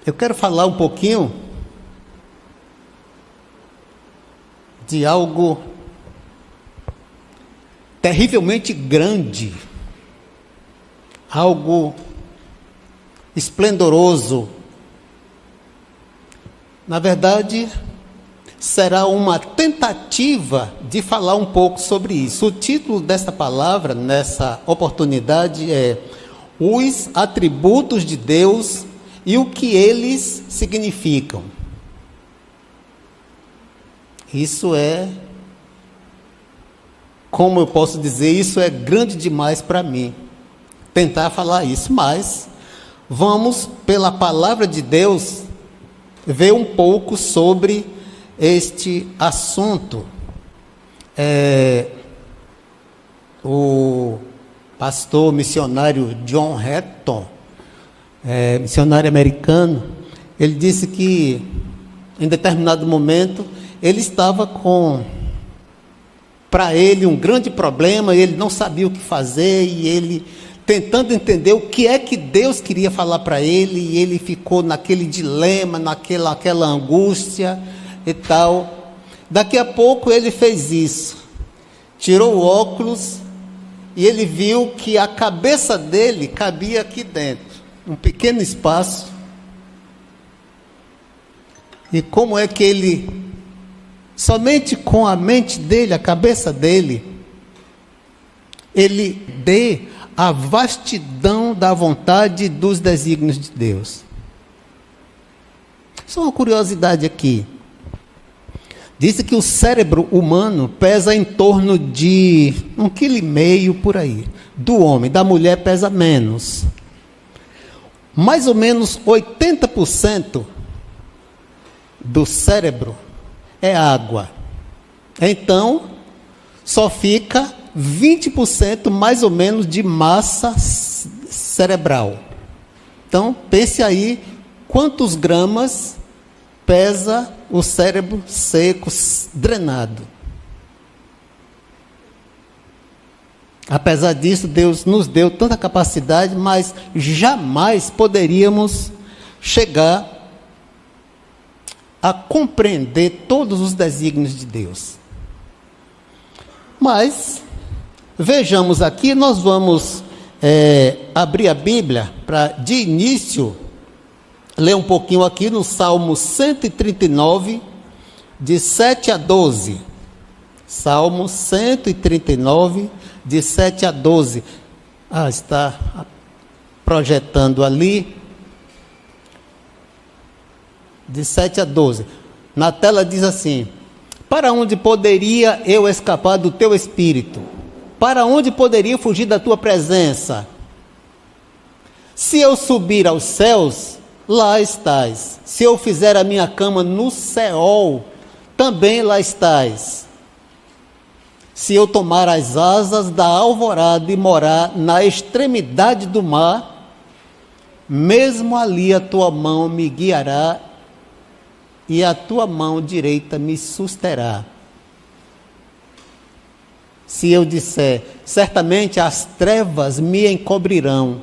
Eu quero falar um pouquinho de algo terrivelmente grande, algo esplendoroso. Na verdade, será uma tentativa de falar um pouco sobre isso. O título dessa palavra, nessa oportunidade, é Os Atributos de Deus e o que eles significam. Isso é, como eu posso dizer, isso é grande demais para mim, tentar falar isso, mas vamos, pela palavra de Deus, ver um pouco sobre este assunto. O pastor missionário John Hatton, missionário americano, ele disse que em determinado momento ele estava para ele um grande problema, ele não sabia o que fazer, e ele tentando entender o que é que Deus queria falar para ele, e ele ficou naquele dilema, naquela angústia e tal. Daqui a pouco ele fez isso, tirou o óculos e ele viu que a cabeça dele cabia aqui dentro, um pequeno espaço. E como é que ele, somente com a mente dele, a cabeça dele, ele dê a vastidão da vontade dos desígnios de Deus. Só uma curiosidade aqui. Diz que o cérebro humano pesa em torno de 1,5 kg por aí. Do homem, da mulher pesa menos. Mais ou menos 80% do cérebro é água. Então, só fica 20% mais ou menos de massa cerebral. Então, pense aí quantos gramas pesa o cérebro seco, drenado. Apesar disso, Deus nos deu tanta capacidade, mas jamais poderíamos chegar a compreender todos os desígnios de Deus. Mas vejamos aqui, nós vamos abrir a Bíblia para, de início, ler um pouquinho aqui no Salmo 139, de 7 a 12. Salmo 139, de 7 a 12. Está projetando ali. De 7 a 12. Na tela diz assim: para onde poderia eu escapar do teu espírito? Para onde poderia fugir da tua presença? Se eu subir aos céus, lá estás. Se eu fizer a minha cama no Seol, também lá estás. Se eu tomar as asas da alvorada e morar na extremidade do mar, mesmo ali a tua mão me guiará e a tua mão direita me susterá. Se eu disser, certamente as trevas me encobrirão,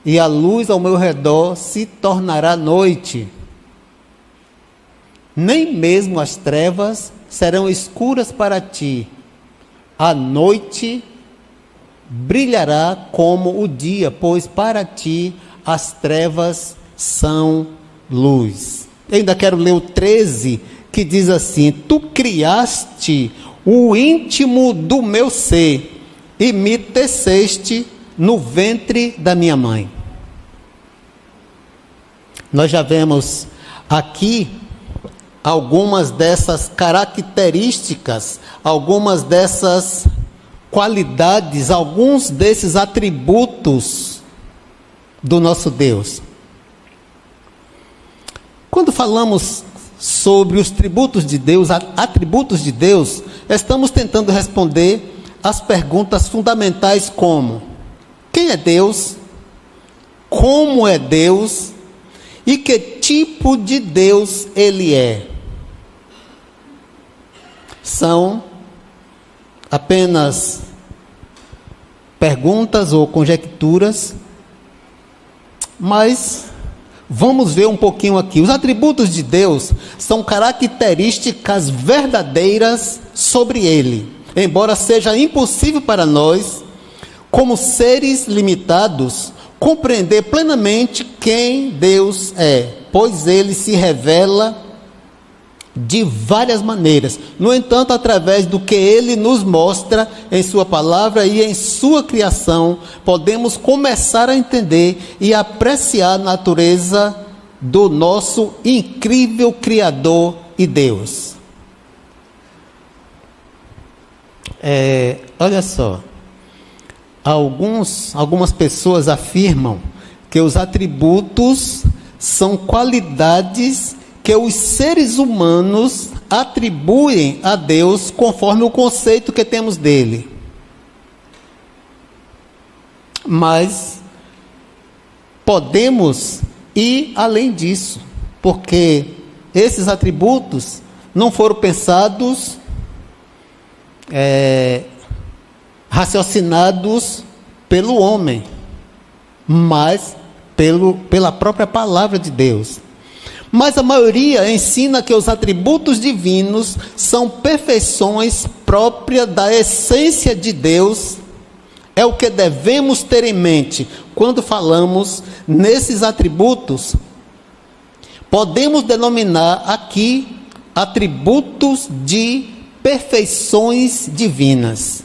e a luz ao meu redor se tornará noite. Nem mesmo as trevas serão escuras para ti. A noite brilhará como o dia, pois para ti as trevas são luz. Eu ainda quero ler o 13, que diz assim: tu criaste o íntimo do meu ser e me teceste no ventre da minha mãe. Nós já vemos aqui algumas dessas características, algumas dessas qualidades, alguns desses atributos do nosso Deus. Quando falamos sobre os atributos de Deus, estamos tentando responder as perguntas fundamentais como: quem é Deus? Como é Deus? E que tipo de Deus Ele é? São apenas perguntas ou conjecturas, mas Vamos ver um pouquinho aqui. Os atributos de Deus são características verdadeiras sobre Ele. Embora seja impossível para nós, como seres limitados, compreender plenamente quem Deus é, pois Ele se revela de várias maneiras. No entanto, através do que Ele nos mostra em Sua palavra e em Sua criação, podemos começar a entender e apreciar a natureza do nosso incrível Criador e Deus. Olha só, algumas pessoas afirmam que os atributos são qualidades que os seres humanos atribuem a Deus conforme o conceito que temos dele. Mas podemos ir além disso, porque esses atributos não foram pensados, raciocinados pelo homem, mas pela própria palavra de Deus. Mas a maioria ensina que os atributos divinos são perfeições próprias da essência de Deus. É o que devemos ter em mente quando falamos nesses atributos. Podemos denominar aqui atributos de perfeições divinas.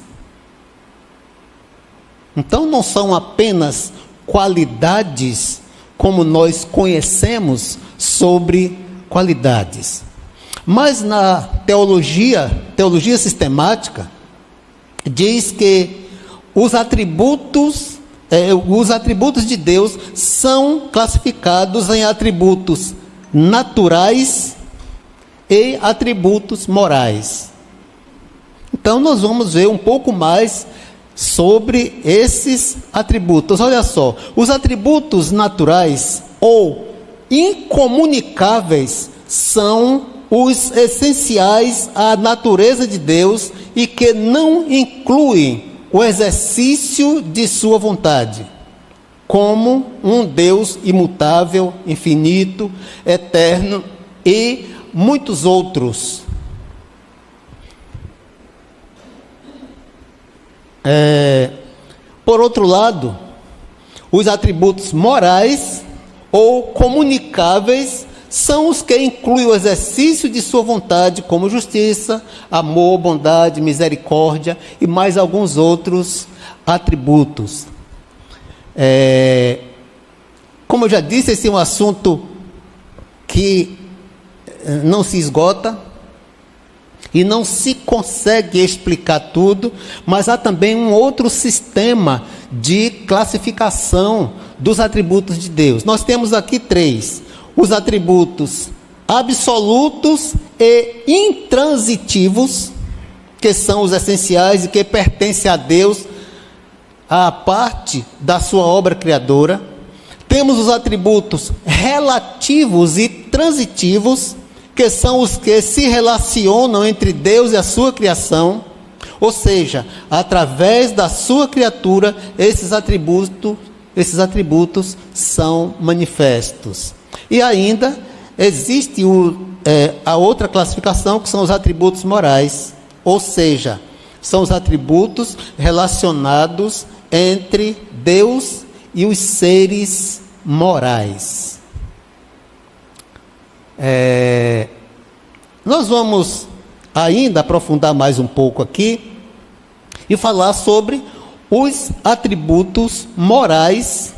Então não são apenas qualidades como nós conhecemos sobre qualidades. Mas na teologia sistemática, diz que os atributos de Deus são classificados em atributos naturais e atributos morais. Então nós vamos ver um pouco mais sobre esses atributos. Olha só, os atributos naturais ou incomunicáveis são os essenciais à natureza de Deus e que não incluem o exercício de sua vontade, como um Deus imutável, infinito, eterno e muitos outros. Por outro lado, os atributos morais ou comunicáveis são os que incluem o exercício de sua vontade, como justiça, amor, bondade, misericórdia e mais alguns outros atributos. Como eu já disse, esse é um assunto que não se esgota e não se consegue explicar tudo, mas há também um outro sistema de classificação dos atributos de Deus. Nós temos aqui 3: os atributos absolutos e intransitivos, que são os essenciais e que pertencem a Deus, à parte da sua obra criadora. Temos os atributos relativos e transitivos, que são os que se relacionam entre Deus e a sua criação, ou seja, através da sua criatura, esses atributos são manifestos. E ainda existe a outra classificação, que são os atributos morais, ou seja, são os atributos relacionados entre Deus e os seres morais. Nós vamos ainda aprofundar mais um pouco aqui e falar sobre os atributos morais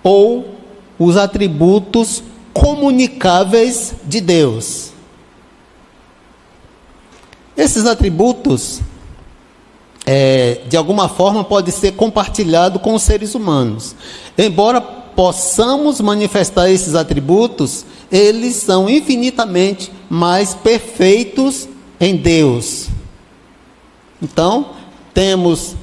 ou os atributos comunicáveis de Deus. Esses atributos, de alguma forma, podem ser compartilhados com os seres humanos. Embora possamos manifestar esses atributos, eles são infinitamente mais perfeitos em Deus. Então, temos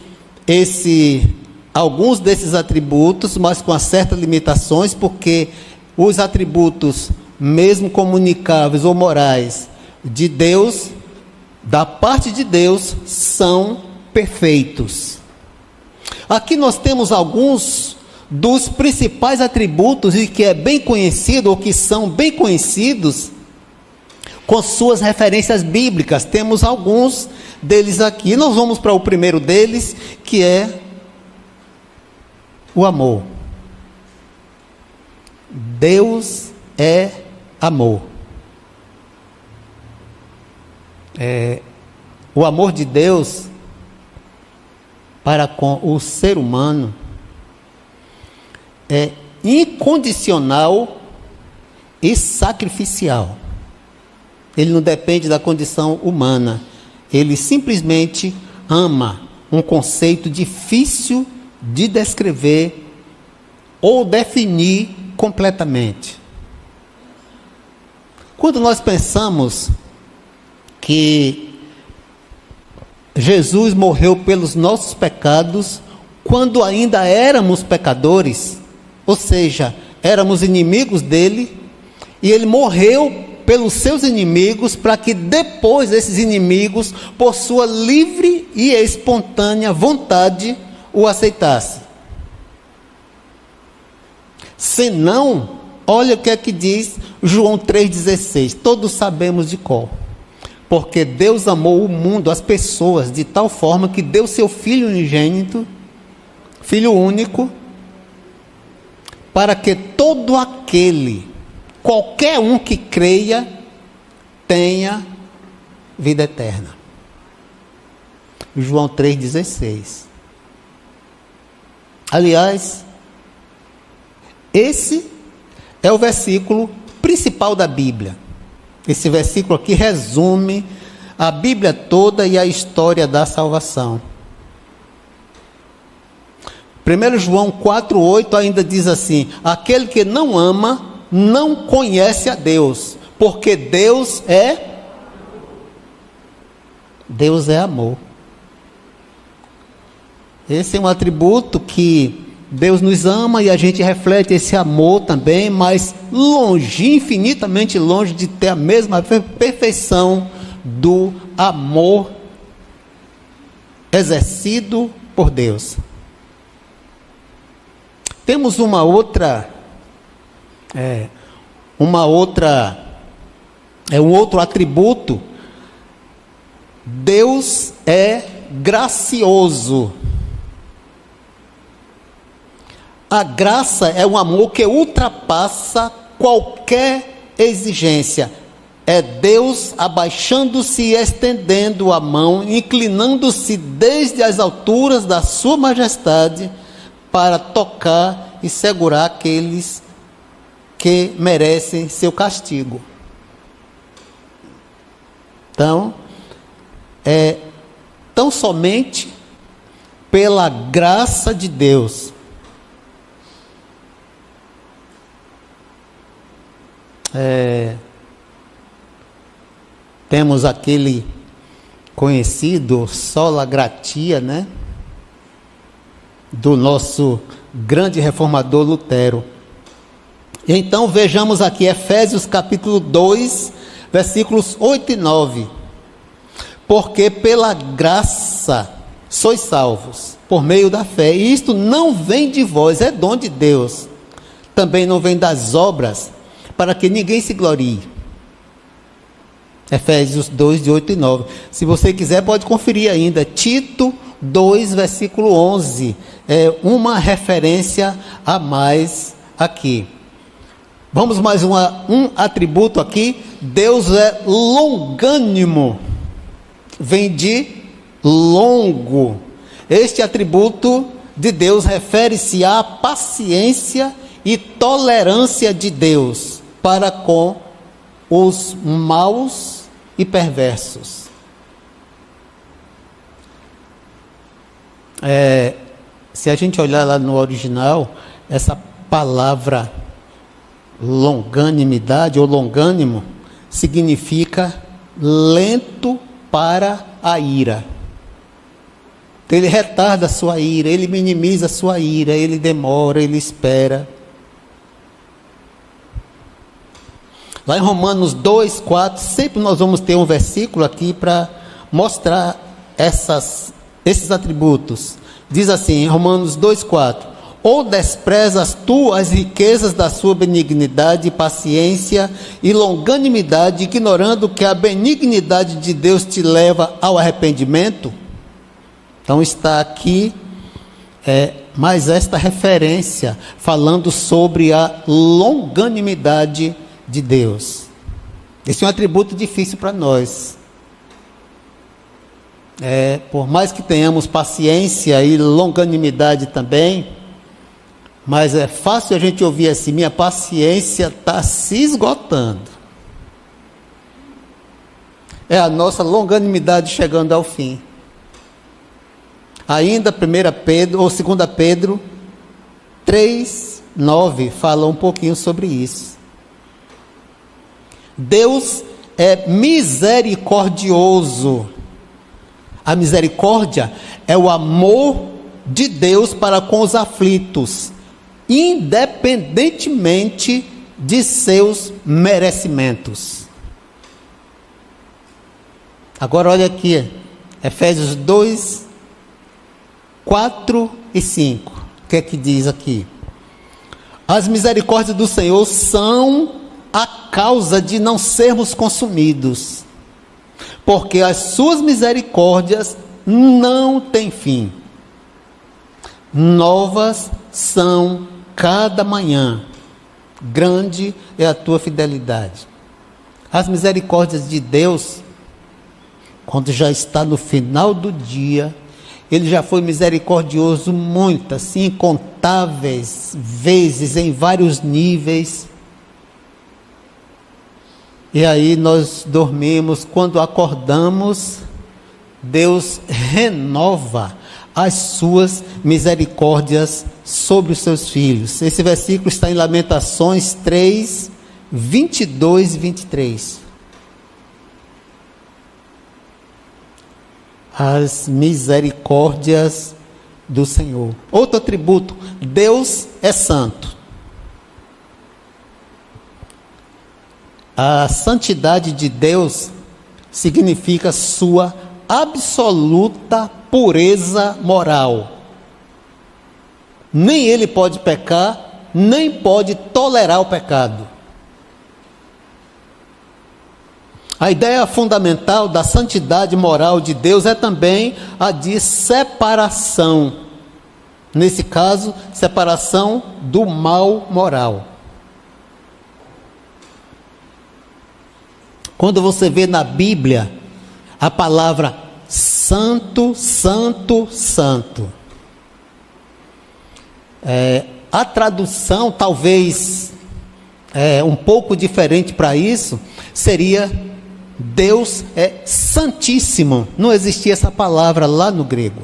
alguns desses atributos, mas com certas limitações, porque os atributos, mesmo comunicáveis ou morais, de Deus, da parte de Deus, são perfeitos. Aqui nós temos alguns dos principais atributos e que é bem conhecido, ou que são bem conhecidos, com suas referências bíblicas. Temos alguns deles aqui. Nós vamos para o primeiro deles, que é o amor. Deus é amor. O amor de Deus para com o ser humano é incondicional e sacrificial. Ele não depende da condição humana. Ele simplesmente ama, um conceito difícil de descrever ou definir completamente. Quando nós pensamos que Jesus morreu pelos nossos pecados, quando ainda éramos pecadores, ou seja, éramos inimigos dele, e ele morreu pelos seus inimigos, para que depois esses inimigos, por sua livre e espontânea vontade, o aceitassem. Senão, olha o que é que diz João 3,16, todos sabemos de cor. Porque Deus amou o mundo, as pessoas, de tal forma que deu seu Filho unigênito, Filho único, para que todo aquele, qualquer um que creia, tenha vida eterna. João 3,16. Aliás, esse é o versículo principal da Bíblia. Esse versículo aqui resume a Bíblia toda e a história da salvação. 1 João 4,8 ainda diz assim: aquele que não ama, não conhece a Deus, porque Deus é amor. Esse é um atributo que Deus nos ama e a gente reflete esse amor também, mas longe, infinitamente longe de ter a mesma perfeição do amor exercido por Deus. Temos um outro atributo. Deus é gracioso. A graça é um amor que ultrapassa qualquer exigência. É Deus abaixando-se e estendendo a mão, inclinando-se desde as alturas da sua majestade para tocar e segurar aqueles que merecem seu castigo. Então, é tão somente pela graça de Deus temos aquele conhecido sola gratia, né? Do nosso grande reformador Lutero. Então vejamos aqui Efésios capítulo 2, versículos 8 e 9. Porque pela graça sois salvos, por meio da fé, e isto não vem de vós, é dom de Deus. Também não vem das obras, para que ninguém se glorie. Efésios 2, de 8 e 9. Se você quiser, pode conferir ainda. Tito 2, versículo 11. É uma referência a mais aqui. Vamos mais um atributo aqui. Deus é longânimo. Vem de longo. Este atributo de Deus refere-se à paciência e tolerância de Deus para com os maus e perversos. Se a gente olhar lá no original, essa palavra longanimidade ou longânimo significa lento para a ira. Ele retarda a sua ira, ele minimiza a sua ira, ele demora, ele espera. Lá em Romanos 2, 4, sempre nós vamos ter um versículo aqui para mostrar esses atributos. Diz assim, em Romanos 2, 4: Ou desprezas tu as riquezas da sua benignidade, paciência e longanimidade, ignorando que a benignidade de Deus te leva ao arrependimento? Então está aqui mais esta referência, falando sobre a longanimidade de Deus. Esse é um atributo difícil para nós. Por mais que tenhamos paciência e longanimidade também, mas é fácil a gente ouvir assim: minha paciência está se esgotando. É a nossa longanimidade chegando ao fim. Ainda 1 Pedro, ou 2 Pedro 3:9 fala um pouquinho sobre isso. Deus é misericordioso. A misericórdia é o amor de Deus para com os aflitos, independentemente de seus merecimentos. Agora olha aqui, Efésios 2, 4 e 5. O que é que diz aqui? As misericórdias do Senhor são a causa de não sermos consumidos, porque as suas misericórdias não têm fim. Novas são cada manhã, grande é a tua fidelidade. As misericórdias de Deus, quando já está no final do dia, Ele já foi misericordioso muitas, incontáveis vezes, em vários níveis. E aí nós dormimos, quando acordamos, Deus renova as suas misericórdias sobre os seus filhos. Esse versículo está em Lamentações 3, 22 e 23. As misericórdias do Senhor. Outro atributo: Deus é santo. A santidade de Deus significa sua absoluta pureza moral. Nem Ele pode pecar, nem pode tolerar o pecado. A ideia fundamental da santidade moral de Deus é também a de separação. Nesse caso, separação do mal moral. Quando você vê na Bíblia a palavra santo, santo, santo, a tradução talvez um pouco diferente para isso seria: Deus é santíssimo. Não existia essa palavra lá no grego.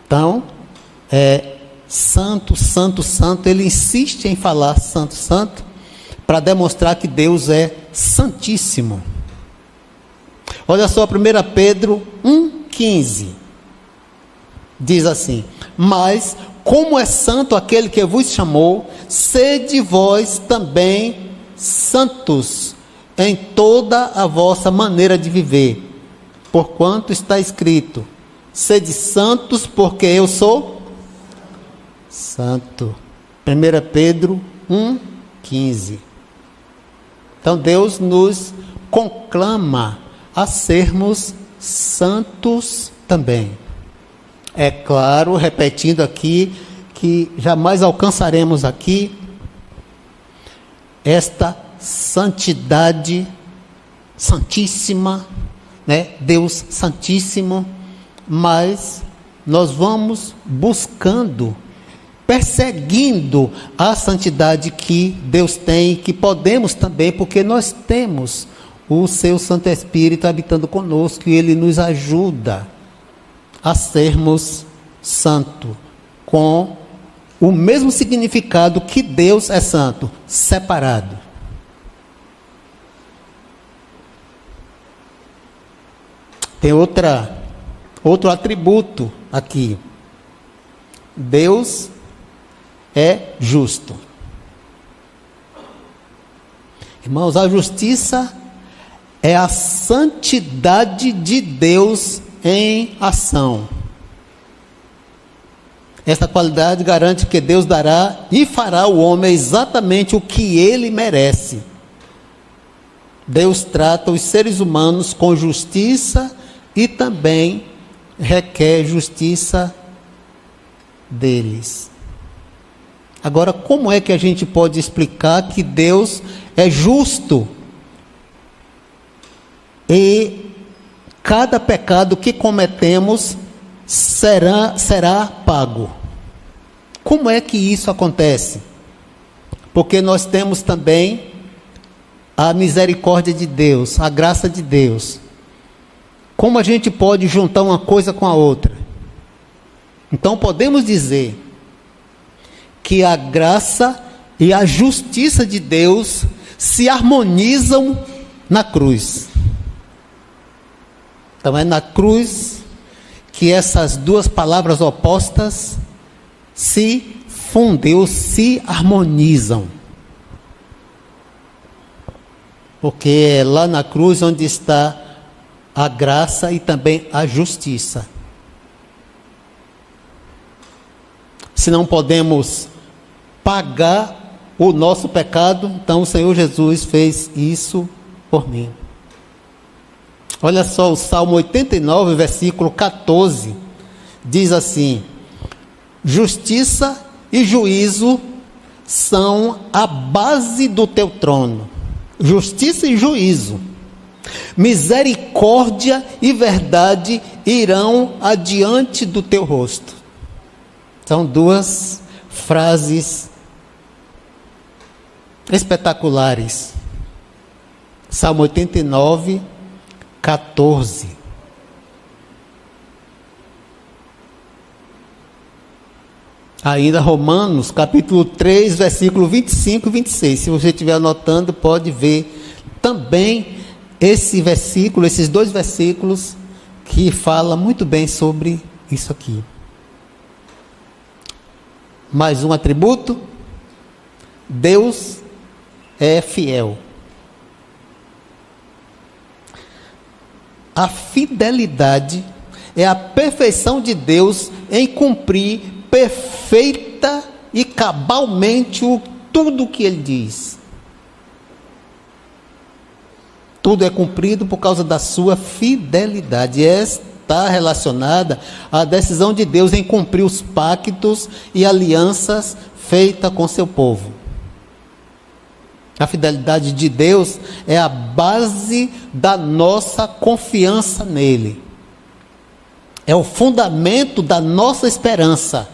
Então, santo, santo, santo. Ele insiste em falar santo, santo, para demonstrar que Deus é santíssimo. Olha só, 1 Pedro 1,15. Diz assim: mas como é santo aquele que vos chamou, sede vós também santos em toda a vossa maneira de viver, porquanto está escrito: sede santos, porque eu sou santo. 1 Pedro 1,15. Então Deus nos conclama a sermos santos também. É claro, repetindo aqui, que jamais alcançaremos aqui esta santidade santíssima, né? Deus santíssimo, mas nós vamos buscando, perseguindo a santidade que Deus tem, que podemos também, porque nós temos o seu Santo Espírito habitando conosco, e Ele nos ajuda a sermos santos, com o mesmo significado que Deus é santo, separado. Tem outro atributo aqui. Deus é justo. Irmãos, a justiça é a santidade de Deus em ação. Essa qualidade garante que Deus dará e fará ao homem exatamente o que ele merece. Deus trata os seres humanos com justiça e também requer justiça deles. Agora, como é que a gente pode explicar que Deus é justo e cada pecado que cometemos será pago? Como é que isso acontece? Porque nós temos também a misericórdia de Deus, a graça de Deus. Como a gente pode juntar uma coisa com a outra? Então podemos dizer que a graça e a justiça de Deus se harmonizam na cruz. Então é na cruz que essas duas palavras opostas se fundem ou se harmonizam. Porque é lá na cruz onde está a graça e também a justiça. Se não podemos pagar o nosso pecado, então o Senhor Jesus fez isso por mim. Olha só, o Salmo 89, versículo 14, diz assim: justiça e juízo são a base do teu trono. Justiça e juízo, misericórdia e verdade irão adiante do teu rosto. São duas frases espetaculares. Salmo 89, 14. Ainda Romanos, capítulo 3, versículo 25 e 26. Se você estiver anotando, pode ver também esse versículo, esses dois versículos que falam muito bem sobre isso aqui. Mais um atributo: Deus é fiel. A fidelidade é a perfeição de Deus em cumprir perfeita e cabalmente tudo o que Ele diz. Tudo é cumprido por causa da sua fidelidade. Está relacionada à decisão de Deus em cumprir os pactos e alianças feitas com seu povo. A fidelidade de Deus é a base da nossa confiança nele. É o fundamento da nossa esperança.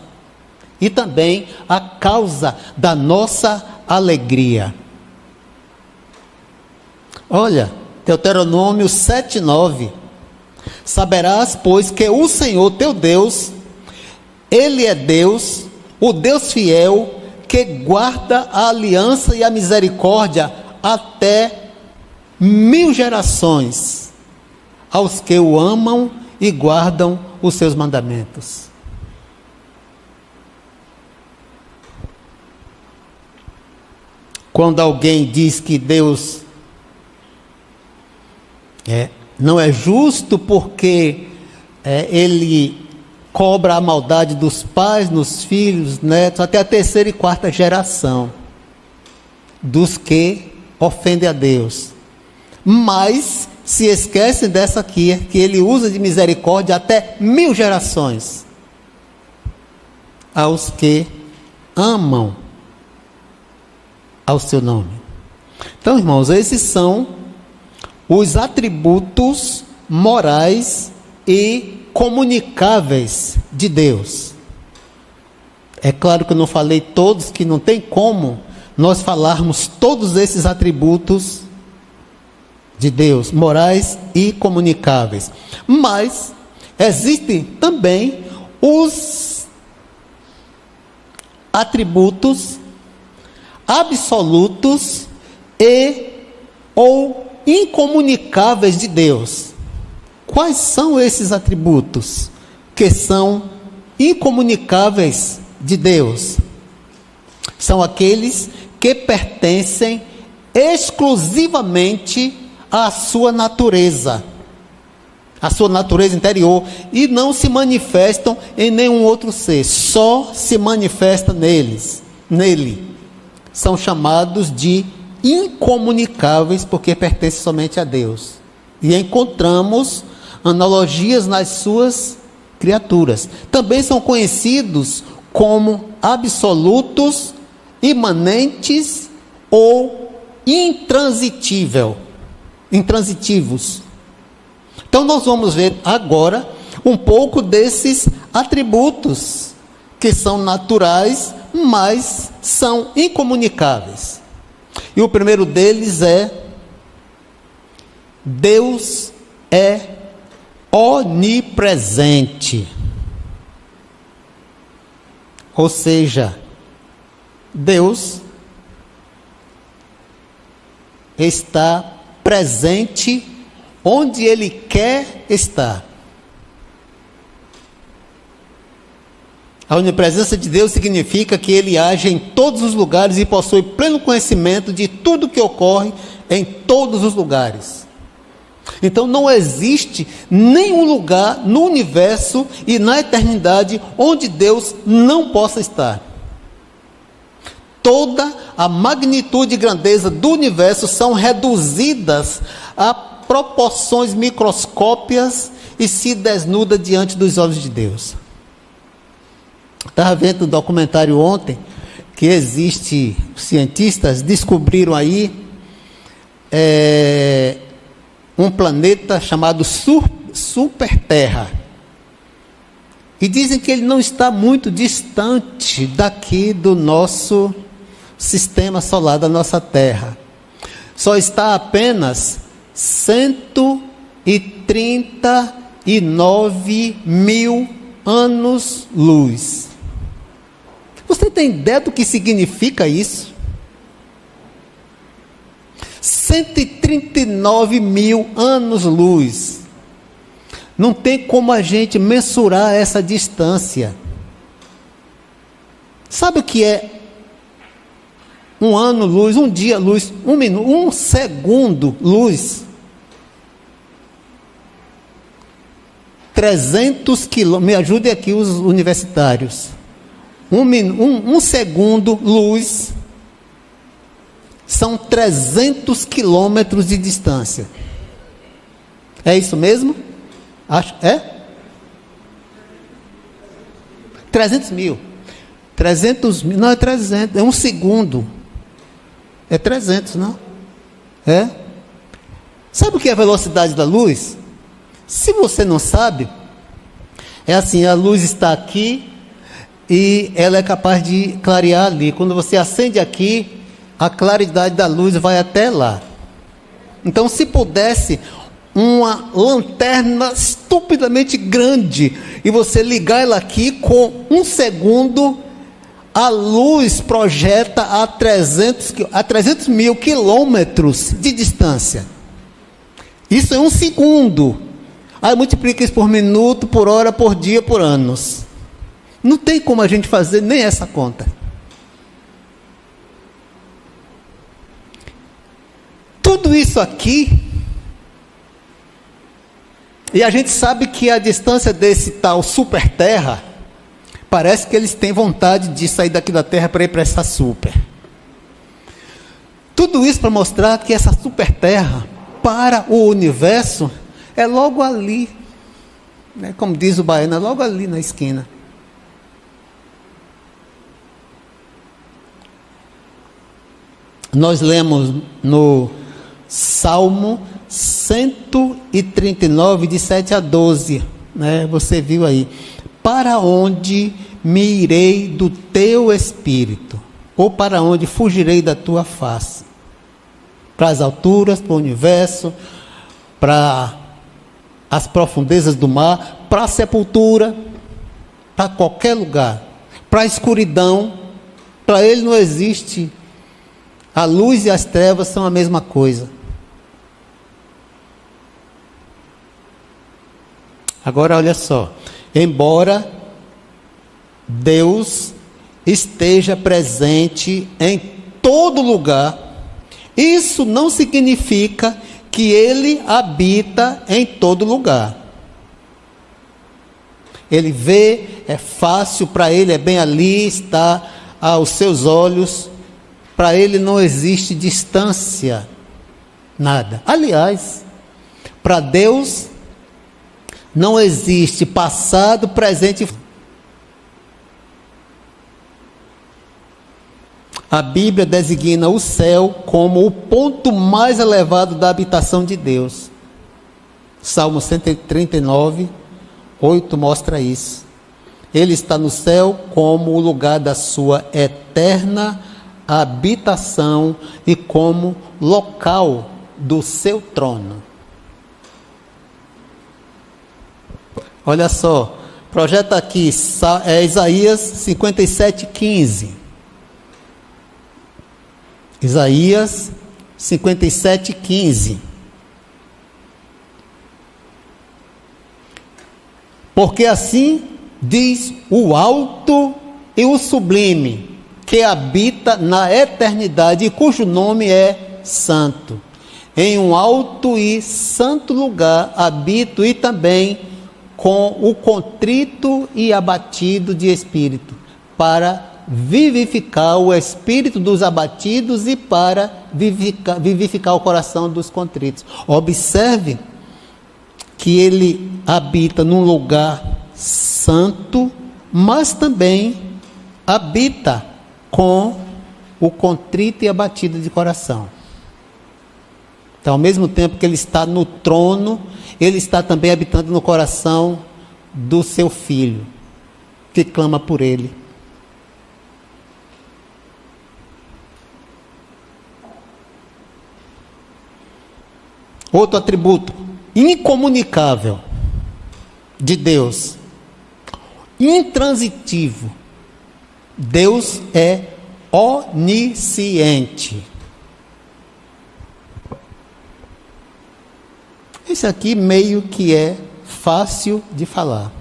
E também a causa da nossa alegria. Olha, Deuteronômio 7:9. Saberás, pois, que o Senhor teu Deus, Ele é Deus, o Deus fiel, que guarda a aliança e a misericórdia até 1000 gerações, aos que o amam e guardam os seus mandamentos. Quando alguém diz que Deus não é justo porque Ele cobra a maldade dos pais, nos filhos, netos, até a terceira e quarta geração dos que ofendem a Deus. Mas se esquecem dessa aqui, que Ele usa de misericórdia até 1000 gerações aos que amam ao seu nome. Então, irmãos, esses são os atributos morais e comunicáveis de Deus. É claro que eu não falei todos, que não tem como nós falarmos todos esses atributos de Deus, morais e comunicáveis. Mas existem também os atributos absolutos e ou incomunicáveis de Deus. Quais são esses atributos que são incomunicáveis de Deus? São aqueles que pertencem exclusivamente à sua natureza, a sua natureza interior, e não se manifestam em nenhum outro ser, só se manifesta nele. São chamados de incomunicáveis, porque pertencem somente a Deus. E encontramos analogias nas suas criaturas. Também são conhecidos como absolutos, imanentes ou intransitivos. Então nós vamos ver agora um pouco desses atributos que são naturais, mas são incomunicáveis. E o primeiro deles é: Deus é onipresente. Ou seja, Deus está presente onde Ele quer estar. A onipresença de Deus significa que Ele age em todos os lugares e possui pleno conhecimento de tudo que ocorre em todos os lugares. Então não existe nenhum lugar no universo e na eternidade onde Deus não possa estar. Toda a magnitude e grandeza do universo são reduzidas a proporções microscópicas e se desnuda diante dos olhos de Deus. Estava vendo um documentário ontem que cientistas descobriram aí um planeta chamado Super Terra. E dizem que ele não está muito distante daqui do nosso sistema solar, da nossa Terra. Só está a apenas 139 mil anos-luz. Você tem ideia do que significa isso? 139 mil anos-luz. Não tem como a gente mensurar essa distância. Sabe o que é um ano-luz, um dia-luz, um minuto, um segundo-luz? 300 quilômetros, me ajudem aqui os universitários. Um segundo-luz são 300 quilômetros de distância. É isso mesmo? É? 300 mil. 300 mil, não é 300, é um segundo. É 300, não? É? Sabe o que é a velocidade da luz? Se você não sabe, é assim, a luz está aqui e ela é capaz de clarear ali. Quando você acende aqui, a claridade da luz vai até lá. Então, se pudesse uma lanterna estupidamente grande e você ligar ela aqui, com um segundo, a luz projeta a 300 mil quilômetros de distância. Isso é um segundo. Aí multiplica isso por minuto, por hora, por dia, por anos. Não tem como a gente fazer nem essa conta. Tudo isso aqui, e a gente sabe que a distância desse tal super terra, parece que eles têm vontade de sair daqui da Terra para ir para essa super. Tudo isso para mostrar que essa super terra, para o universo, é logo ali, né? Como diz o baiano, é logo ali na esquina. Nós lemos no Salmo 139, de 7 a 12, né? Você viu aí: para onde me irei do teu espírito? Ou para onde fugirei da tua face? Para as alturas, para o universo, para as profundezas do mar, para a sepultura, para qualquer lugar, para a escuridão. Para ele não existe. A luz e as trevas são a mesma coisa. Agora olha só, embora Deus esteja presente em todo lugar, isso não significa que Ele habita em todo lugar. Ele vê, é fácil, para ele é bem ali, está aos seus olhos. Para ele não existe distância, nada. Aliás, para Deus não existe passado, presente e futuro. A Bíblia designa o céu como o ponto mais elevado da habitação de Deus. Salmo 139, 8 mostra isso. Ele está no céu como o lugar da sua eterna habitação e como local do seu trono. Olha só, projeta aqui Isaías 57:15. Isaías 57:15. Porque assim diz o alto e o sublime, que habita na eternidade e cujo nome é santo. Em um alto e santo lugar habito e também com o contrito e abatido de espírito, para vivificar o espírito dos abatidos e para vivificar o coração dos contritos. Observe que ele habita num lugar santo, mas também habita com o contrito e abatido de coração. Então, ao mesmo tempo que ele está no trono, ele está também habitando no coração do seu filho, que clama por ele. Outro atributo incomunicável de Deus, intransitivo. Deus é onisciente. Esse aqui meio que é fácil de falar.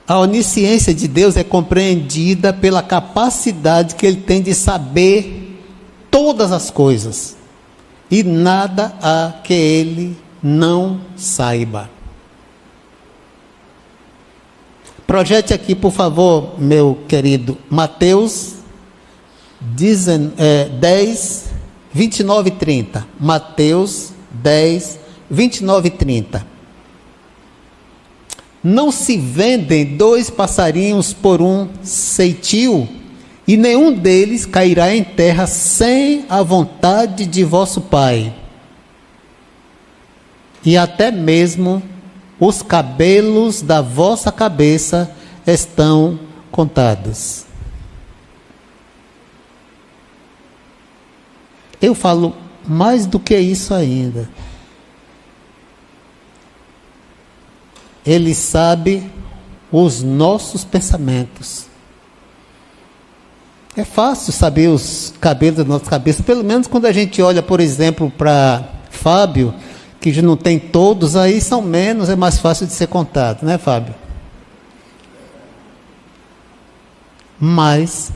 A onisciência de Deus é compreendida pela capacidade que ele tem de saber todas as coisas. E nada há que ele não saiba. Projete aqui, por favor, meu querido, Mateus 10, 29 e 30. Mateus 10, 29 e 30. Não se vendem 2 passarinhos por um ceitil, e nenhum deles cairá em terra sem a vontade de vosso Pai. E até mesmo os cabelos da vossa cabeça estão contados. Eu falo mais do que isso ainda. Ele sabe os nossos pensamentos. É fácil saber os cabelos da nossa cabeça, pelo menos quando a gente olha, por exemplo, para Fábio, que já não tem todos, aí são menos, é mais fácil de ser contado, né, Fábio? Mas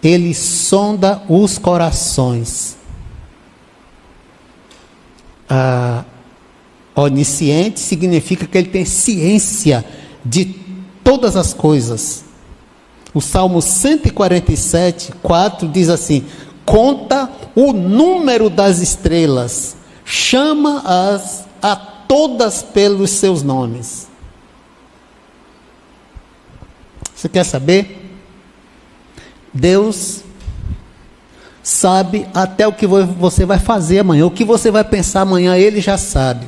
ele sonda os corações. Onisciente significa que ele tem ciência de todas as coisas. O Salmo 147, 4 diz conta o número das estrelas, chama-as a todas pelos seus nomes. Você quer saber? Deus sabe até o que você vai fazer amanhã, o que você vai pensar amanhã, Ele já sabe.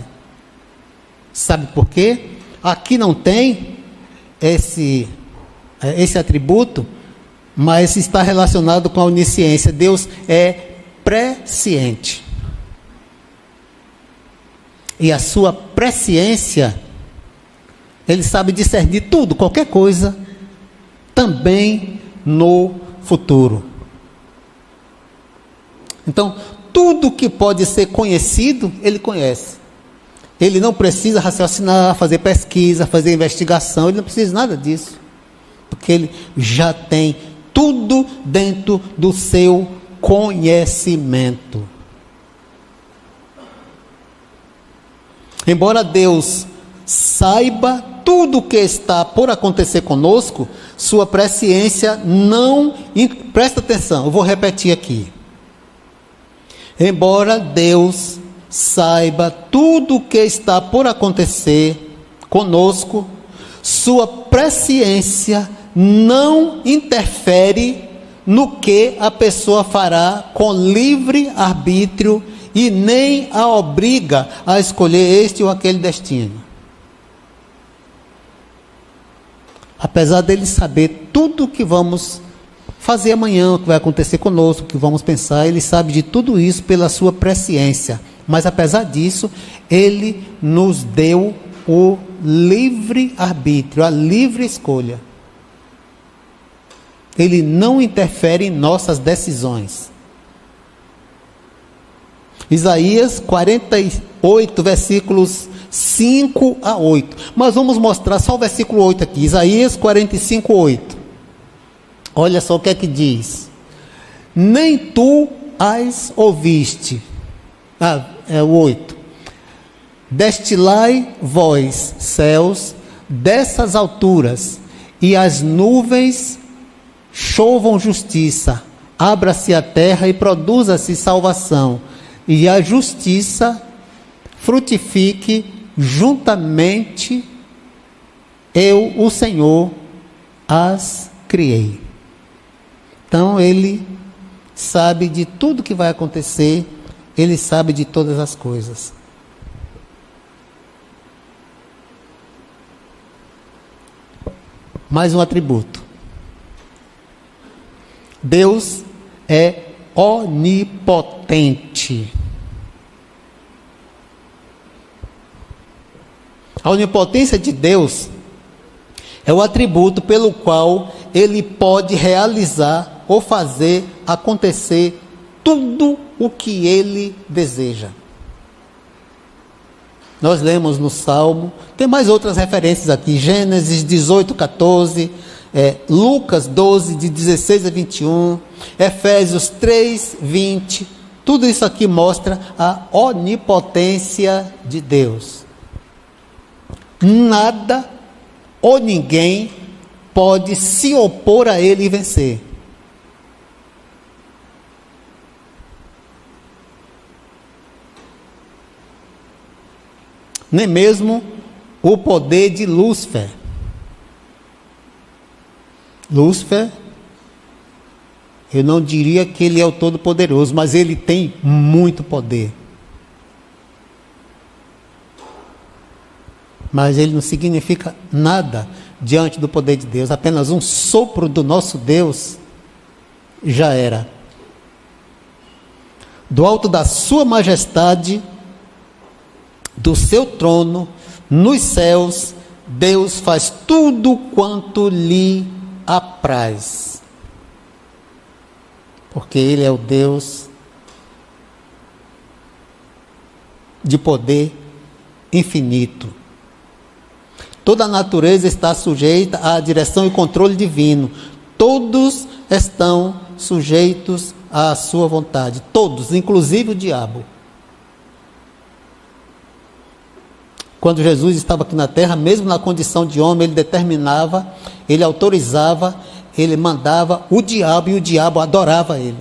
Sabe por quê? Aqui não tem esse atributo, mas está relacionado com a onisciência. Deus é presciente. E a sua presciência, Ele sabe discernir tudo, qualquer coisa, também no futuro. Então, tudo que pode ser conhecido, Ele conhece. Ele não precisa raciocinar, fazer pesquisa, fazer investigação, Ele não precisa de nada disso. Porque Ele já tem tudo dentro do seu conhecimento. Embora Deus saiba tudo o que está por acontecer conosco, sua presciência não... Presta atenção, eu vou repetir aqui. Embora Deus saiba tudo o que está por acontecer conosco, sua presciência não interfere no que a pessoa fará com livre arbítrio e nem a obriga a escolher este ou aquele destino. Apesar dele saber tudo o que vamos fazer amanhã, o que vai acontecer conosco, o que vamos pensar, ele sabe de tudo isso pela sua presciência. Mas apesar disso, ele nos deu o livre arbítrio, a livre escolha. Ele não interfere em nossas decisões. Isaías 48, versículos 5 a 8. Mas vamos mostrar só o versículo 8 aqui. Isaías 45, 8. Olha só o que é que diz. Nem tu as ouviste. É o 8. Destilai vós, céus, dessas alturas, e as nuvens chovam justiça. Abra-se a terra e produza-se salvação, e a justiça frutifique juntamente. Eu, o Senhor, as criei. Então ele sabe de tudo que vai acontecer, ele sabe de todas as coisas. Mais um atributo. Deus é onipotente. A onipotência de Deus é o atributo pelo qual ele pode realizar ou fazer acontecer tudo o que ele deseja. Nós lemos no Salmo, tem mais outras referências aqui, Gênesis 18, 14, Lucas 12, de 16 a 21, Efésios 3, 20, tudo isso aqui mostra a onipotência de Deus. Nada ou ninguém pode se opor a ele e vencer. Nem mesmo o poder de Lúcifer. Lúcifer, eu não diria que ele é o Todo-Poderoso, mas ele tem muito poder. Mas ele não significa nada diante do poder de Deus. Apenas um sopro do nosso Deus já era. Do alto da sua majestade, do seu trono, nos céus, Deus faz tudo quanto lhe apraz. Porque Ele é o Deus de poder infinito. Toda a natureza está sujeita à direção e controle divino. Todos estão sujeitos à sua vontade. Todos, inclusive o diabo. Quando Jesus estava aqui na terra, mesmo na condição de homem, ele determinava, ele autorizava, ele mandava o diabo, e o diabo adorava ele.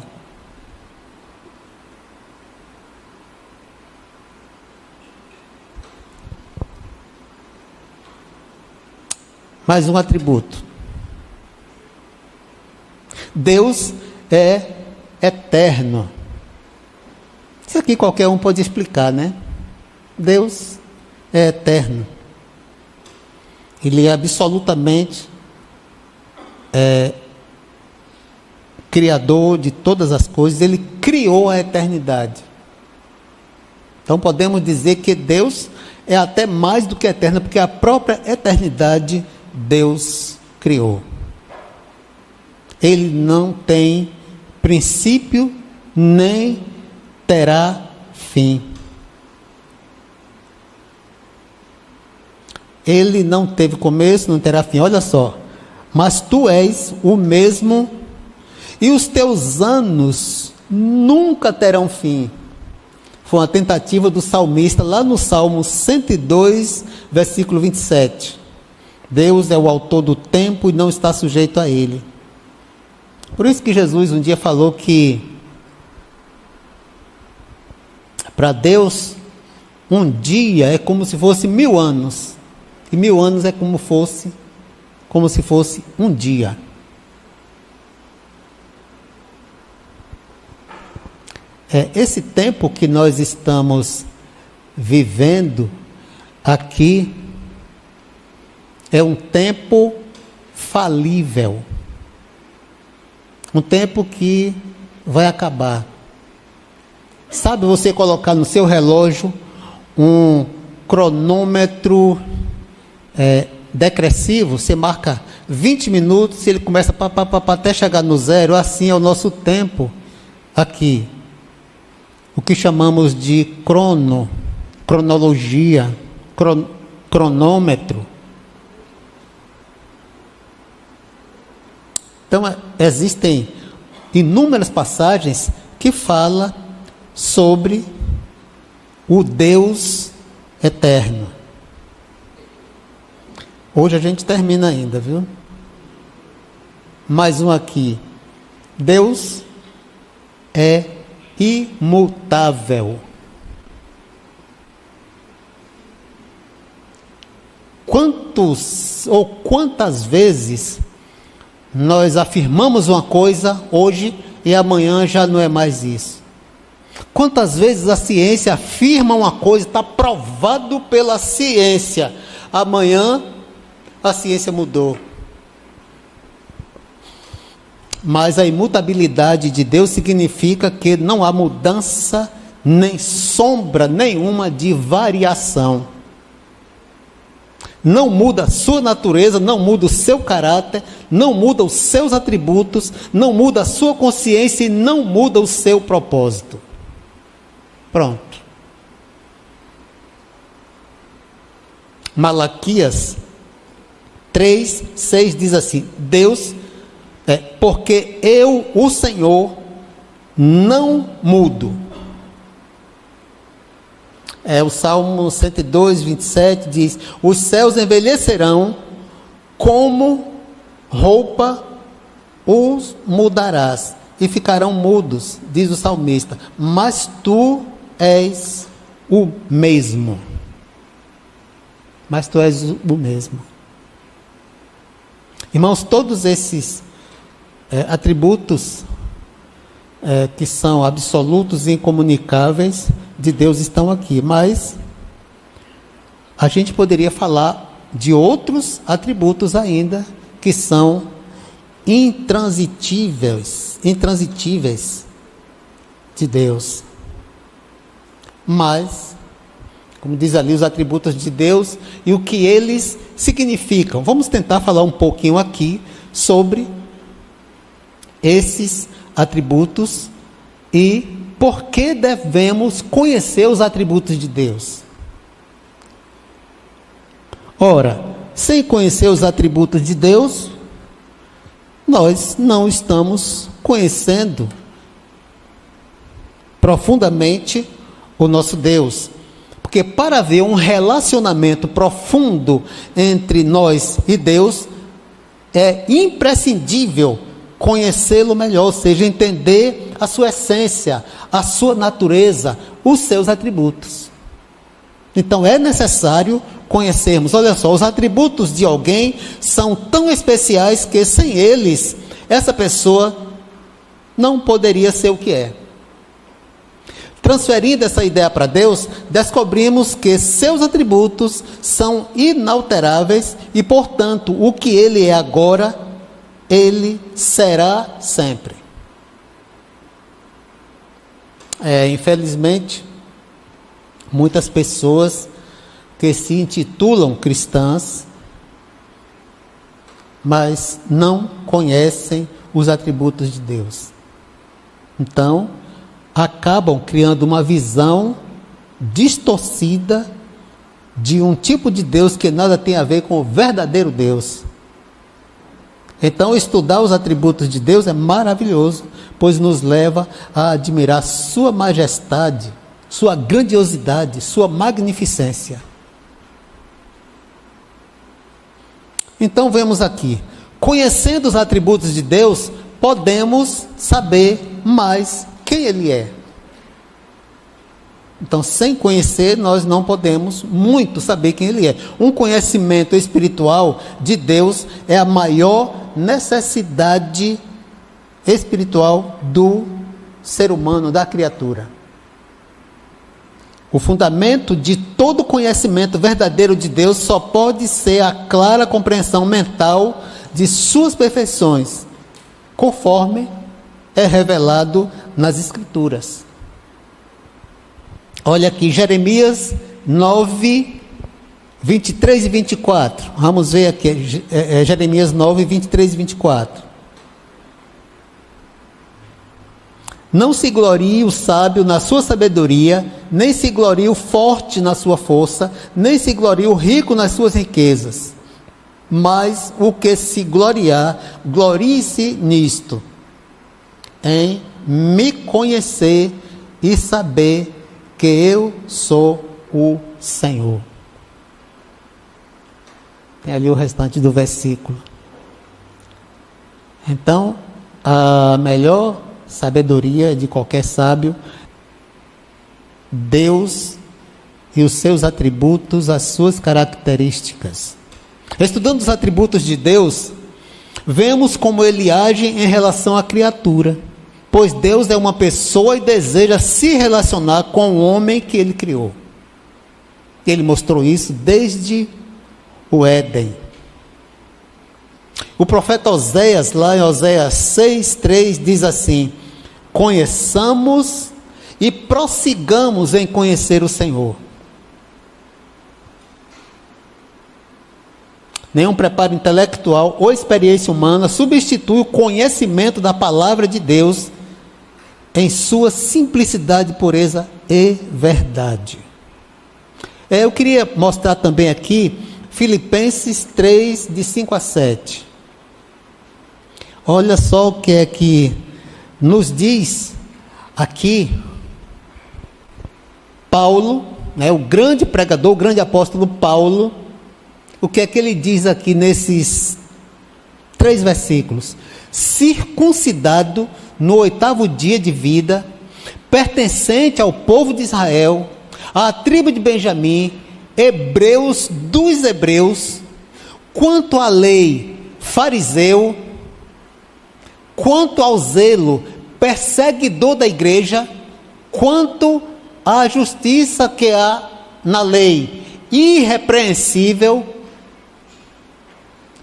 Mais um atributo. Deus é eterno. Isso aqui qualquer um pode explicar, né? Deus é eterno. Ele é absolutamente criador de todas as coisas. Ele criou a eternidade. Então podemos dizer que Deus é até mais do que eterno, porque a própria eternidade Deus criou. Ele não tem princípio, nem terá fim. Ele não teve começo, não terá fim. Olha só. Mas tu és o mesmo, e os teus anos nunca terão fim. foi uma tentativa do salmista lá no Salmo 102, versículo 27. Deus é o autor do tempo e não está sujeito a ele. Por isso que Jesus um dia falou que para Deus um dia é como se fosse 1000 anos. E 1000 anos é como se fosse um dia. Esse tempo que nós estamos vivendo aqui é um tempo falível. Um tempo que vai acabar. Sabe você colocar no seu relógio um cronômetro decressivo? Você marca 20 minutos e ele começa até chegar no zero. Assim é o nosso tempo aqui. O que chamamos de cronologia, cronômetro. Então, existem inúmeras passagens que falam sobre o Deus eterno. Hoje a gente termina ainda, viu? Mais um aqui. Deus é imutável. Quantas vezes nós afirmamos uma coisa hoje e amanhã já não é mais isso? Quantas vezes a ciência afirma uma coisa, está provado pela ciência, amanhã a ciência mudou. Mas a imutabilidade de Deus significa que não há mudança, nem sombra nenhuma de variação. Não muda a sua natureza, não muda o seu caráter, não muda os seus atributos, não muda a sua consciência e não muda o seu propósito. Pronto. Malaquias 3:6 diz assim: Deus porque eu, o Senhor, não mudo. O Salmo 102, 27 diz: os céus envelhecerão, como roupa os mudarás, e ficarão mudos, diz o salmista, mas tu és o mesmo. Mas tu és o mesmo. Irmãos, todos esses atributos que são absolutos e incomunicáveis de Deus estão aqui, mas a gente poderia falar de outros atributos ainda que são intransitíveis de Deus. Mas, como diz ali, os atributos de Deus e o que eles significam. Vamos tentar falar um pouquinho aqui sobre esses atributos e por que devemos conhecer os atributos de Deus. Ora, sem conhecer os atributos de Deus, nós não estamos conhecendo profundamente o nosso Deus. Porque para haver um relacionamento profundo entre nós e Deus, é imprescindível conhecê-lo melhor, ou seja, entender a sua essência, a sua natureza, os seus atributos. Então é necessário conhecermos. Olha só, os atributos de alguém são tão especiais que sem eles, essa pessoa não poderia ser o que é. Transferindo essa ideia para Deus, descobrimos que seus atributos são inalteráveis e, portanto, o que ele é agora, ele será sempre. Infelizmente, muitas pessoas que se intitulam cristãs, mas não conhecem os atributos de Deus. Então, acabam criando uma visão distorcida de um tipo de Deus que nada tem a ver com o verdadeiro Deus. Então, estudar os atributos de Deus é maravilhoso, pois nos leva a admirar sua majestade, sua grandiosidade, sua magnificência. Então vemos aqui, conhecendo os atributos de Deus, podemos saber mais quem Ele é. Então, sem conhecer, nós não podemos muito saber quem Ele é. Um conhecimento espiritual de Deus é a maior necessidade espiritual do ser humano, da criatura. O fundamento de todo conhecimento verdadeiro de Deus só pode ser a clara compreensão mental de suas perfeições, conforme é revelado nas Escrituras. Olha aqui, Jeremias 9, 23 e 24. Vamos ver aqui, Jeremias 9, 23 e 24. Não se glorie o sábio na sua sabedoria, nem se glorie o forte na sua força, nem se glorie o rico nas suas riquezas. Mas o que se gloriar, glorie-se nisto, em me conhecer e saber que eu sou o Senhor. Tem ali o restante do versículo. Então, a melhor sabedoria de qualquer sábio, Deus e os seus atributos, as suas características. Estudando os atributos de Deus, vemos como Ele age em relação à criatura, pois Deus é uma pessoa e deseja se relacionar com o homem que Ele criou. Ele mostrou isso desde o Éden. O profeta Oséias, lá em Oséias 6:3, diz assim: conheçamos e prossigamos em conhecer o Senhor. Nenhum preparo intelectual ou experiência humana substitui o conhecimento da palavra de Deus em sua simplicidade, pureza e verdade. Eu queria mostrar também aqui Filipenses 3, de 5 a 7. Olha só o que é que nos diz aqui Paulo, né, o grande pregador, o grande apóstolo Paulo. O que é que ele diz aqui nesses 3 versículos? Circuncidado no 8º dia de vida, pertencente ao povo de Israel, à tribo de Benjamim, hebreus dos hebreus, quanto à lei, fariseu, quanto ao zelo, perseguidor da igreja, quanto à justiça que há na lei, irrepreensível.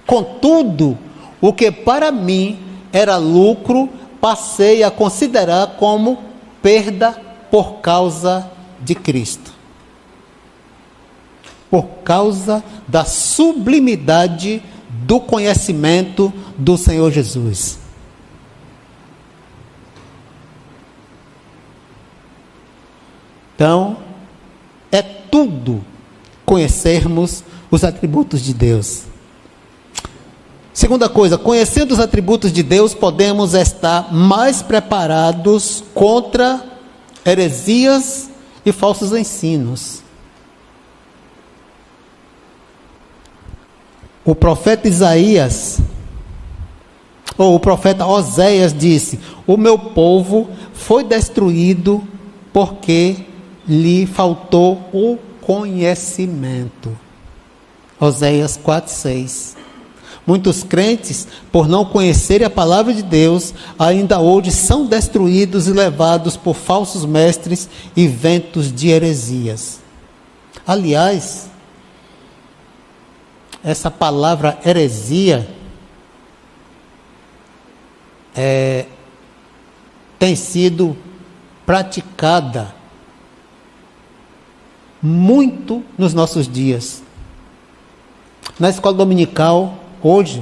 Contudo, o que para mim era lucro, passei a considerar como perda por causa de Cristo. Por causa da sublimidade do conhecimento do Senhor Jesus. Então, é tudo conhecermos os atributos de Deus. Segunda coisa, conhecendo os atributos de Deus, podemos estar mais preparados contra heresias e falsos ensinos. O profeta Isaías, ou o profeta Oséias disse: o meu povo foi destruído porque lhe faltou o conhecimento. Oséias 4:6. Muitos crentes, por não conhecerem a palavra de Deus, ainda hoje são destruídos e levados por falsos mestres e ventos de heresias. Aliás, essa palavra heresia tem sido praticada muito nos nossos dias. Na escola dominical, hoje,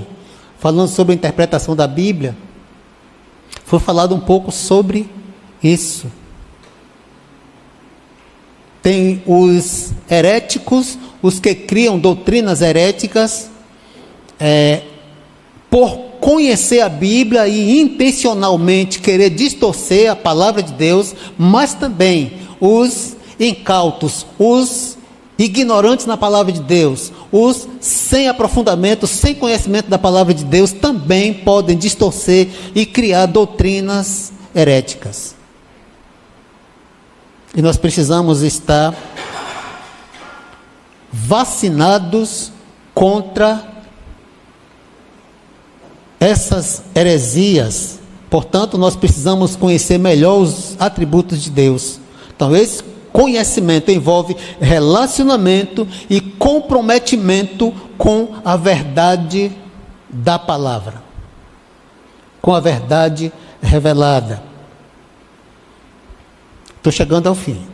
falando sobre a interpretação da Bíblia, foi falado um pouco sobre isso. Tem os heréticos, os que criam doutrinas heréticas, por conhecer a Bíblia e intencionalmente querer distorcer a palavra de Deus, mas também os incautos, os ignorantes na palavra de Deus, os sem aprofundamento, sem conhecimento da palavra de Deus, também podem distorcer e criar doutrinas heréticas. E nós precisamos estar vacinados contra essas heresias. Portanto, nós precisamos conhecer melhor os atributos de Deus. Então, esse conhecimento envolve relacionamento e comprometimento com a verdade da palavra, com a verdade revelada. Estou chegando ao fim.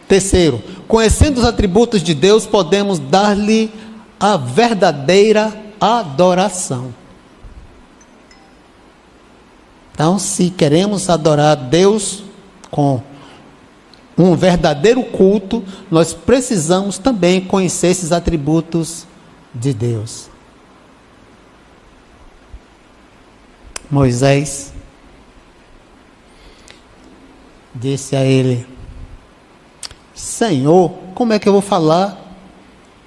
Terceiro, conhecendo os atributos de Deus, podemos dar-lhe a verdadeira adoração. Então, se queremos adorar Deus com um verdadeiro culto, nós precisamos também conhecer esses atributos de Deus. Moisés disse a ele: Senhor, como é que eu vou falar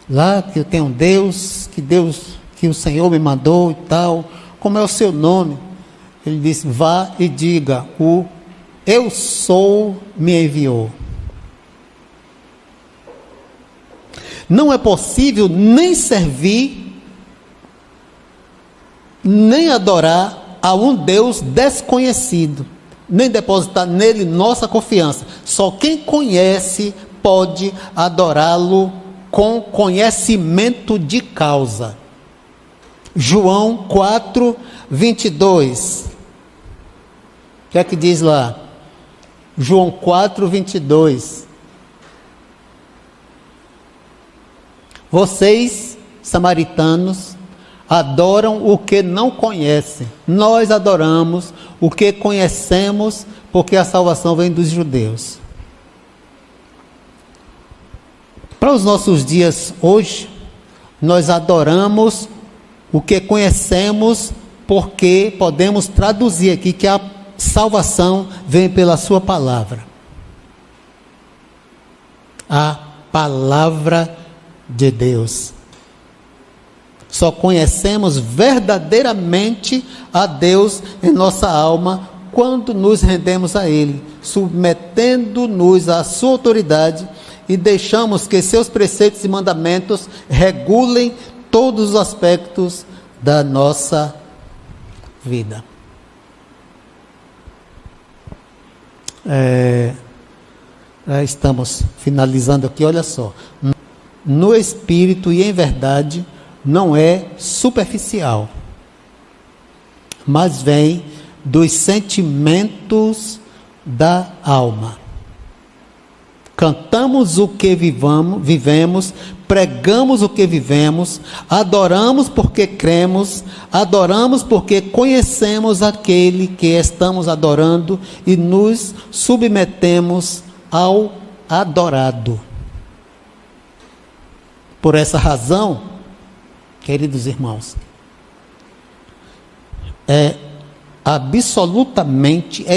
lá que eu tenho um Deus, que o Senhor me mandou e tal, como é o seu nome? Ele disse: vá e diga, o eu sou me enviou. Não é possível nem servir, nem adorar a um Deus desconhecido, nem depositar nele nossa confiança. Só quem conhece pode adorá-lo com conhecimento de causa. João 4, 22. O que é que diz lá? João 4, 22. Vocês, samaritanos, adoram o que não conhecem. Nós adoramos o que conhecemos, porque a salvação vem dos judeus. Para os nossos dias hoje, nós adoramos o que conhecemos, porque podemos traduzir aqui que a salvação vem pela sua palavra. A palavra de Deus. Só conhecemos verdadeiramente a Deus em nossa alma quando nos rendemos a Ele, submetendo-nos à sua autoridade e deixamos que seus preceitos e mandamentos regulem todos os aspectos da nossa vida. Já estamos finalizando aqui, olha só. No espírito e em verdade não é superficial, mas vem dos sentimentos da alma. Cantamos o que vivemos, pregamos o que vivemos, adoramos porque cremos, adoramos porque conhecemos aquele que estamos adorando e nos submetemos ao adorado. Por essa razão, queridos irmãos, é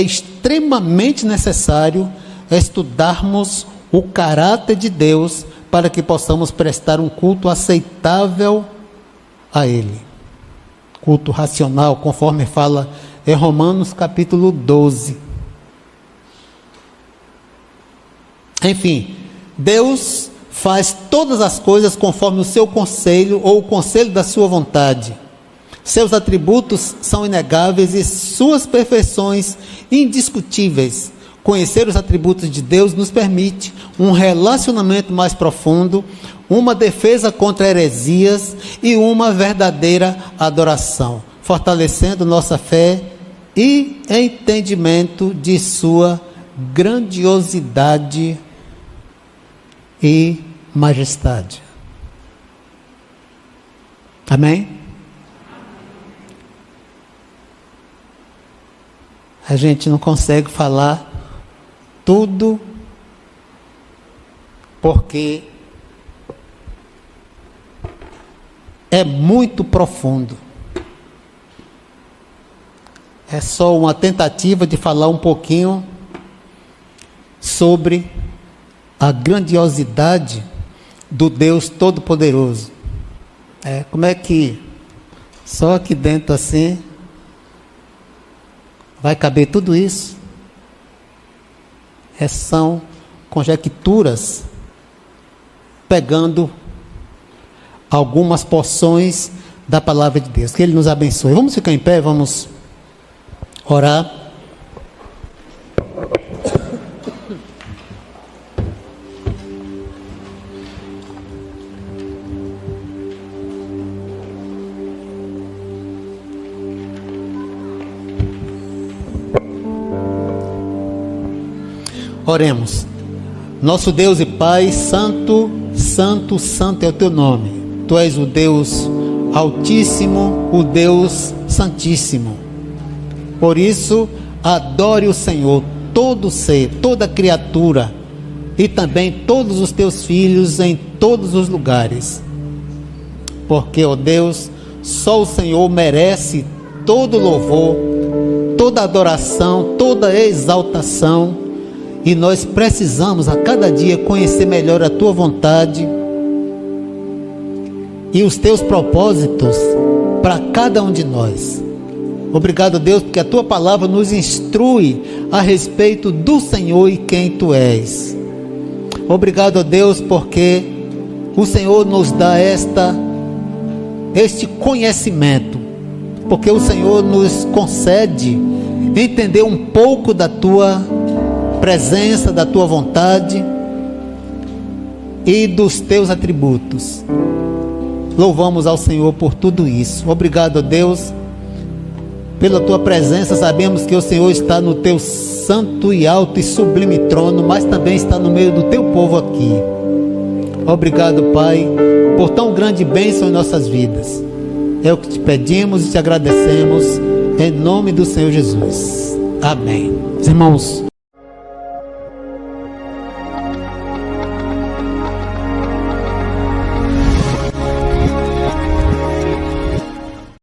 extremamente necessário estudarmos o caráter de Deus para que possamos prestar um culto aceitável a Ele. Culto racional, conforme fala em Romanos capítulo 12. Enfim, Deus faz todas as coisas conforme o seu conselho ou o conselho da sua vontade. Seus atributos são inegáveis e suas perfeições indiscutíveis. Conhecer os atributos de Deus nos permite um relacionamento mais profundo, uma defesa contra heresias e uma verdadeira adoração, fortalecendo nossa fé e entendimento de sua grandiosidade e majestade. Amém? A gente não consegue falar tudo porque é muito profundo. É só uma tentativa de falar um pouquinho sobre a grandiosidade do Deus Todo-Poderoso. Como é que só aqui dentro assim vai caber tudo isso? São conjecturas pegando algumas porções da palavra de Deus. Que Ele nos abençoe. Vamos ficar em pé, vamos orar. Oremos. Nosso Deus e Pai, santo, santo, santo é o teu nome. Tu és o Deus Altíssimo, o Deus Santíssimo. Por isso, adore o Senhor, todo ser, toda criatura, e também todos os teus filhos em todos os lugares. Porque, ó Deus, só o Senhor merece todo louvor, toda adoração, toda exaltação. E nós precisamos a cada dia conhecer melhor a tua vontade e os teus propósitos para cada um de nós. Obrigado, Deus, porque a tua palavra nos instrui a respeito do Senhor e quem tu és. Obrigado, Deus, porque o Senhor nos dá este conhecimento, porque o Senhor nos concede entender um pouco da tua presença, da tua vontade e dos teus atributos. Louvamos ao Senhor por tudo isso. Obrigado, Deus, pela tua presença. Sabemos que o Senhor está no teu santo e alto e sublime trono, mas também está no meio do teu povo aqui. Obrigado, Pai, por tão grande bênção em nossas vidas. É o que te pedimos e te agradecemos em nome do Senhor Jesus. Amém. Irmãos,